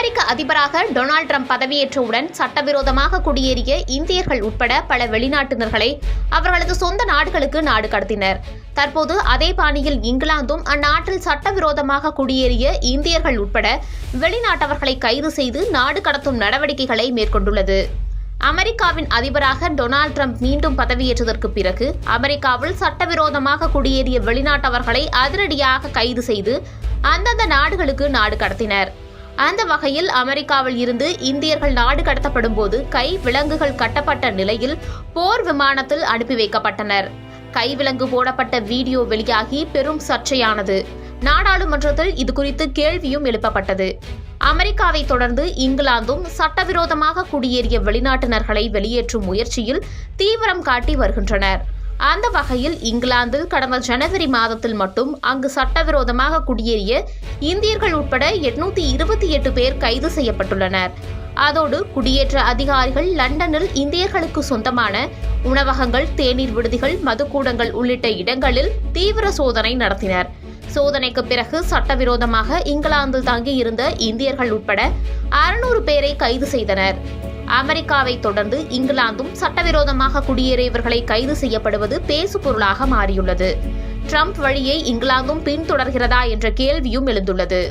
அமெரிக்க அதிபராக Donald Trump பதவியேற்றவுடன் சட்டவிரோதமாக குடியேறிய இந்தியர்கள் உட்பட பல வெளிநாட்டினர்களை அவர்களது சொந்த நாடுகளுக்கு நாடு கடத்தினர். தற்போது அதே பாணியில் இங்கிலாந்தும் அந்நாட்டில் சட்டவிரோதமாக குடியேறிய இந்தியர்கள் உட்பட வெளிநாட்டவர்களை கைது செய்து நாடு கடத்தும் நடவடிக்கைகளை மேற்கொண்டுள்ளது. அமெரிக்காவின் அதிபராக டொனால்ட் ட்ரம்ப் மீண்டும் பதவியேற்றதற்கு பிறகு அமெரிக்காவில் சட்டவிரோதமாக குடியேறிய வெளிநாட்டவர்களை அதிரடியாக கைது செய்து அந்தந்த நாடுகளுக்கு நாடு கடத்தினர். அந்த வகையில் அமெரிக்காவில் இருந்து இந்தியர்கள் நாடு கடத்தப்படும் போது கை விலங்குகள் கட்டப்பட்ட நிலையில் போர் விமானத்தில் அனுப்பி வைக்கப்பட்டனர். கைவிலங்கு போடப்பட்ட வீடியோ வெளியாகி பெரும் சர்ச்சையானது. நாடாளுமன்றத்தில் இதுகுறித்து கேள்வியும் எழுப்பப்பட்டது. அமெரிக்காவை தொடர்ந்து இங்கிலாந்தும் சட்டவிரோதமாக குடியேறிய வெளிநாட்டினர்களை வெளியேற்றும் முயற்சியில் தீவிரம் காட்டி வருகின்றனர். அந்த வகையில் இங்கிலாந்தில் கடந்த ஜனவரி மாதத்தில் மட்டும் அங்கு சட்டவிரோதமாக குடியேறிய இந்தியர்கள் உட்பட 828 பேர் கைது செய்யப்பட்டுள்ளனர். அதோடு குடியேற்ற அதிகாரிகள் லண்டனில் இந்தியர்களுக்கு சொந்தமான உணவகங்கள், தேநீர் விடுதிகள், மதுக்கூடங்கள் உள்ளிட்ட இடங்களில் தீவிர சோதனை நடத்தினர். சோதனைக்கு பிறகு சட்டவிரோதமாக இங்கிலாந்தில் தங்கியிருந்த இந்தியர்கள் உட்பட 600 பேரை கைது செய்தனர். அமெரிக்காவை தொடர்ந்து இங்கிலாந்தும் சட்டவிரோதமாக குடியேறியவர்களை கைது செய்யப்படுவது பேசுபொருளாக மாறியுள்ளது. ட்ரம்ப் வழியை இங்கிலாந்தும் பின்தொடர்கிறதா என்ற கேள்வியும் எழுந்துள்ளது.